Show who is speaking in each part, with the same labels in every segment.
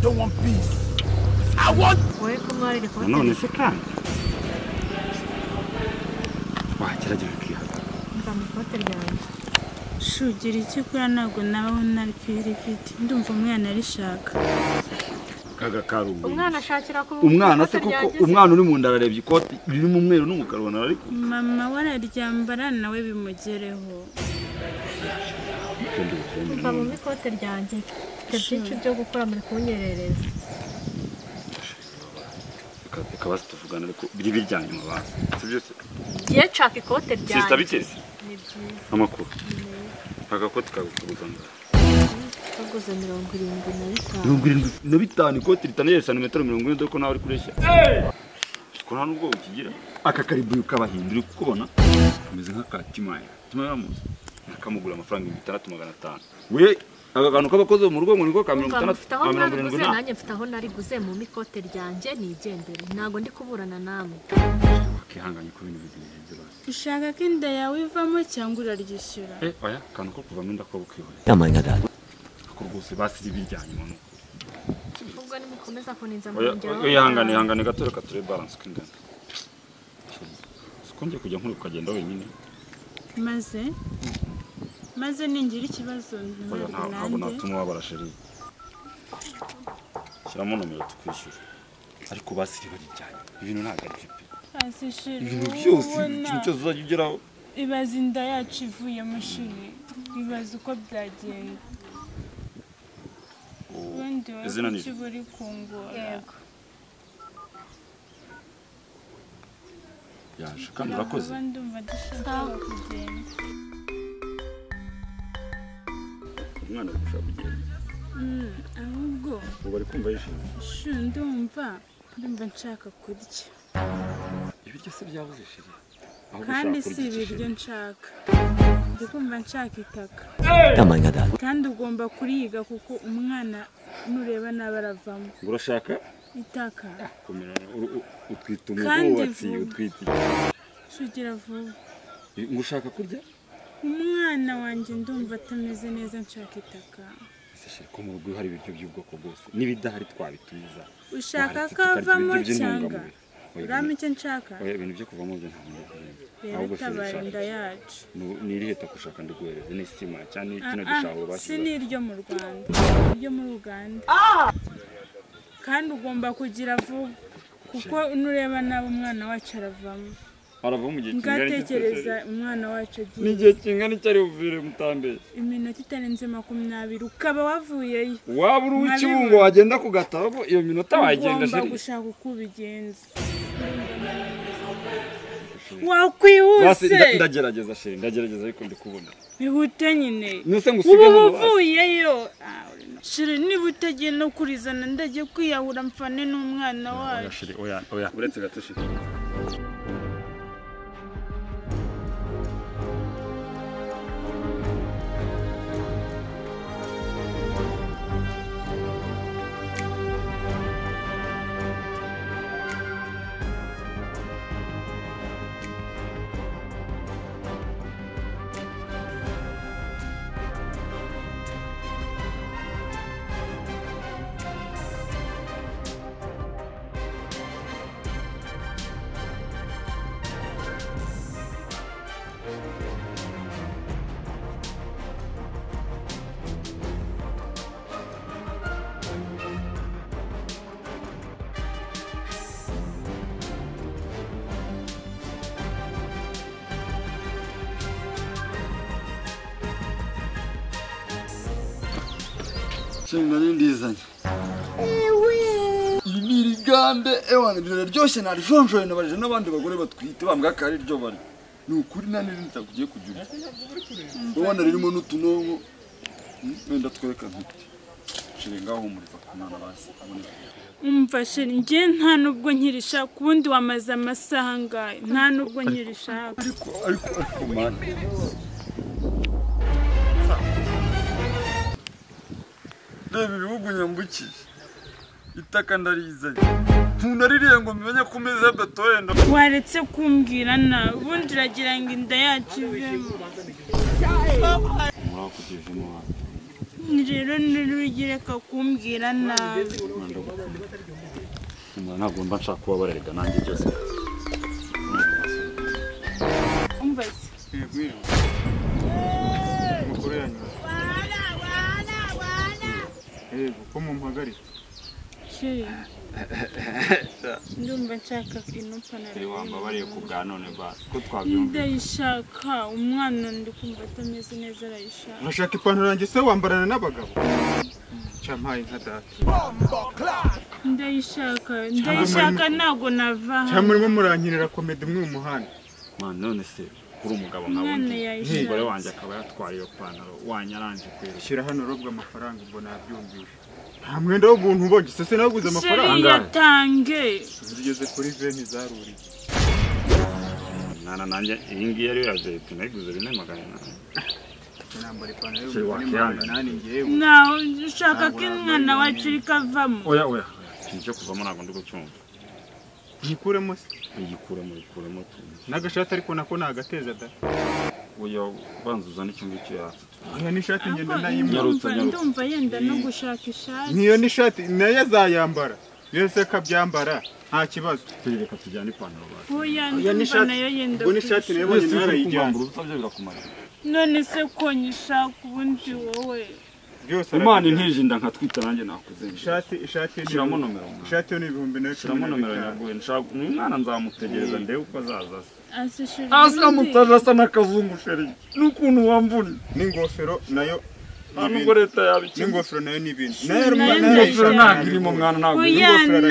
Speaker 1: don't want peace. I want.
Speaker 2: None se kandi wakiragira kwihana
Speaker 3: mva mu kote ryanjye shugira iki kuri ntabwo nabaho nari fiti ndumva umwana arishaka
Speaker 2: kaga karumbu
Speaker 4: umwana ashakira ku
Speaker 2: umwana se kuko umwana uri mu nda ararebye ikoti riri mu mweru n'umukara ubona ariko
Speaker 3: mama wararyambara nawe bimugereho
Speaker 4: mva mu kote ryanjye byinshi byo gukora muri kunyerereza
Speaker 2: kabasi tuvugana ariko biri bijyanye mu bantu sibyo se
Speaker 4: giye chaka ikote ryanjye
Speaker 2: sista bitese
Speaker 4: ni byiza
Speaker 2: amakuru agakoti kagukuzanga
Speaker 4: kaguze 75
Speaker 2: ikoti ritaneye santimetero 40 doko nawe ari kureshya ko nubwo ukigira aka karibu kabahindura kukubona ameze nk'akatimaya timayamuze nakamugura amafaranga 6500 we agakantu kabakoze mu rugo ngo niko ka
Speaker 4: 670 nanjye mfite aho nari guze mu mikote ryanjye nigendere ntago ndi kuburana namwe
Speaker 2: kihanganye ku bintu bigiye basi
Speaker 3: ushaka ko inda yawe ivamo cyangwa uraryishyura
Speaker 2: oya kantu ko kuvamo inda ko bukiwe
Speaker 5: yamanya dad
Speaker 2: ko rwose basiri bijyanye mu
Speaker 4: ubwo ni mukomeza kuninza mu
Speaker 2: ngero ihangane gato reka ture balance kingana sikonje kujya nkuru ukagenda wenyine
Speaker 3: maze ningira ikibazo
Speaker 2: ntabwo natuma barasheri shyiramo nomero tukwishyura ariko basiri barijyanye ibintu ntabwo ari byo ibintu byose ikintu cyose uzajya ugeraho
Speaker 3: ibaza inda yacu ivuye mashini ibaza uko byagenda ubundi wowe kiburi kungora
Speaker 4: yego
Speaker 2: yaje kandi urakoze
Speaker 3: ndumva dushaka kugenda
Speaker 2: umwana gushaka kugenda
Speaker 3: ahubwo
Speaker 2: ubu bari kumva yishimye
Speaker 3: ndumva nshaka kurya
Speaker 2: ibiryo se byabuze shiri
Speaker 3: kandi si ibiryo nshaka ndikumva nshaka itaka
Speaker 5: yamanya dad
Speaker 3: kandi ugomba kuriga kuko umwana nureba nabaravamo
Speaker 2: urashaka
Speaker 3: itaka
Speaker 2: komera utwita umububatsi utwita
Speaker 3: shugira vuba
Speaker 2: ngushaka kurya
Speaker 3: umwana wanjye ndumva atameze neza nshaka itaka
Speaker 2: ese ko mu rugo hari ibiryo by'ubwoko bwose n'ibidahari twabitumiza
Speaker 3: ushaka kavamo cyangwa urame icyo nshaka
Speaker 2: ibintu byo kuvamo byo ntabwo
Speaker 3: ahubwo tabarinda yacu
Speaker 2: nirihe takushaka ndiguhereze n'isima cyane kino gishahuro basi
Speaker 3: si niryo mu Rwanda iryo muri Uganda kandi ugomba kugira vuba kuko nureba nabo umwana wacu aravamo
Speaker 2: mu gihe
Speaker 3: kingana ngatekereza umwana wacu agiye
Speaker 2: n'igihe kingana cyari uvire mutambe
Speaker 3: iminota itarenze 20 ukaba wavuyeyo
Speaker 2: waba uri ukibungo wagenda kugatabo iyo minota wagenda
Speaker 3: shiri ugomba gushaka uko ubigenza wakwihuse
Speaker 2: ndagerageza shiri ndagerageza ariko ndikubona
Speaker 3: bihute nyine
Speaker 2: nuse ngusigaye
Speaker 3: uvuyeyo shiri niba utagiye no kurizana ndagiye kwiyahura mfane n'umwana wacu
Speaker 2: oya uretse gato shiri
Speaker 6: Chenga ndizanye. Imirigande ewana biraryoshye narijonjoye nabaje nabandi bagore batwite bambwa kari ryo bari. Nukuri nani nitakugiye kujura. Ubona ririmo n'utunongo. Wenda twereka nti. Shirenga aho muri fakumana basi.
Speaker 3: umfashe nge nta nubwo nkirisha kubundi wamaze amasaha ngaye nta nubwo nkirisha
Speaker 6: ariko man Reba ibihugu nyambukiye itaka ndarizanye ntunaririye ngo mmenye ku meza batoyenda
Speaker 3: waretse kumbwira na ubundi uragira ngo inda yacu ivemo
Speaker 2: muraho kugivemo
Speaker 3: rero ntirugireka kumbwira nabi
Speaker 2: ntabwo mba nshaka kubabarerega nanjye byose
Speaker 3: umva se
Speaker 5: mukuru yanyu yego ko mumpagaritse
Speaker 3: sheri ndumva nshaka kwinupana
Speaker 2: wambabariye ku bwa none basi ko twabyumva
Speaker 3: ndayishaka umwana ndi kumva atameze neza arayishaka
Speaker 5: urashaka ipantaro yanjye se wambarana n'abagabo cyampaye nka data
Speaker 3: ndayishaka ntabwo nava
Speaker 5: cyangwa murimo murankirira komedi mwe mu muhanda
Speaker 2: none se kuri umugabo nkawe umugore wanjye akaba yatwara iyo pantaro wanyaranje kwera
Speaker 5: shyira hano robwa amafaranga ubwo nabyumvishe nta mwenda w'ubuntu ubonye se naguze amafaranga
Speaker 3: yatange
Speaker 5: zigeze kuri veni zaruriye
Speaker 2: nanjye iyi ngiyi ariyo yaje tunayiguze 4,800
Speaker 5: nambara ipantaro y'ubururu ngewe
Speaker 3: nawe ushaka ko umwana wacu uri kavamo
Speaker 2: oya nicyo kuvamo ntabwo ndi gucyumva
Speaker 5: yikuremo se
Speaker 2: yikuremo
Speaker 5: n'agashati ariko nako nagateza da
Speaker 2: oya banzuza n'icyo ngicyo yatse
Speaker 5: oya n'ishati ngenda
Speaker 3: ndumva yenda no gushaka ishati
Speaker 5: niyo n'ishati nayo azayambara yose kabyambara nta kibazo
Speaker 2: reka tujyane ipantaro basi
Speaker 3: oya ndumva nayo yenda
Speaker 5: ubwo n'ishati nayo bonye narayijyana
Speaker 3: none se ko nyishaka ubundi wowe
Speaker 2: Imana intije nda nkatwita nanjye nakuzenye
Speaker 5: ishati
Speaker 2: shiramo nomero
Speaker 5: ishati yo ni 1000
Speaker 2: shiramo nomero yaguye nshaka umwana nzamutegereza ndebe uko azaza
Speaker 6: asamutasa n'akazungu sheri n'ukuntu wamvuna
Speaker 5: n'ingofero nayo
Speaker 2: nubwo leta yabikira
Speaker 5: n'ingofero nayo n'ibindi
Speaker 2: n'ingofero ntabwo irimo mwana ntabwo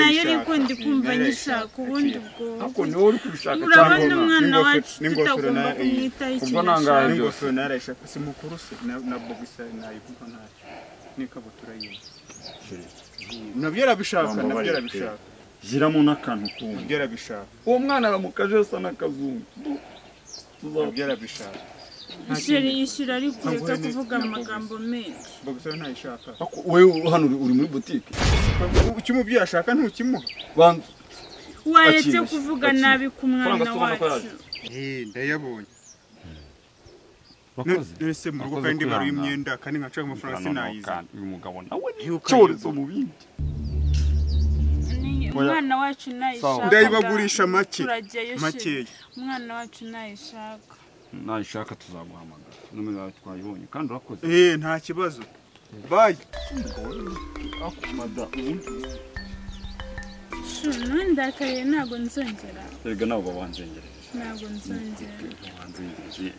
Speaker 3: nayo ariko ndi kumva nyishaka ubundi bwo
Speaker 2: ako niwe uri kubishaka
Speaker 3: urabona umwana wacu tutagomba kumwitaho
Speaker 2: ubwo nangahe
Speaker 5: n'ingofero narayishaka si mukuru se na bogisa nayivuga ntacyo n'ikabutura yiwe nabyo arabishaka
Speaker 2: giramo n'akantu kumwe
Speaker 5: nabyo arabishaka
Speaker 2: uwo mwana aramukaje asa n'akazungu
Speaker 5: nabyo arabishaka
Speaker 3: sheri yishyura ari kureka kuvuga amagambo menshi
Speaker 5: bogisa ntayishaka
Speaker 6: wewe hano uri muri boutique
Speaker 5: icyo umubyeyi ashaka ntukimuha
Speaker 3: waretse kuvuga nabi ku mwana wacu
Speaker 5: ndayabonye nese mu rugo kandi baruye imyenda kandi nkacaga amafaranga sinayize
Speaker 2: uyu mugabo nawe nicyorezo mu bindi
Speaker 3: umwana wacu nayishaka
Speaker 5: ndayibagurisha make
Speaker 3: umwana wacu
Speaker 2: nayishaka tuzaguhamagara nomero yawe twayibonye kandi urakoze
Speaker 5: nta kibazo bye
Speaker 3: ndakariye ntabwo nzongera
Speaker 2: erega ntabwo wanzengereje
Speaker 3: ntabwo nzongera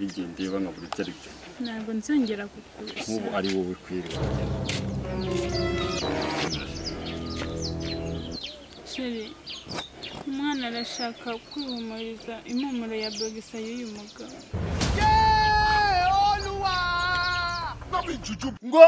Speaker 2: igihe ndeba nkabura icyo ari byo
Speaker 3: ntabwo nzongera kukurusha
Speaker 2: nk'ubu ari wowe kwiriwe
Speaker 3: sheri umwana arashaka kwihumuriza impumuro ya bogisa y'uyu mugabo
Speaker 1: ngo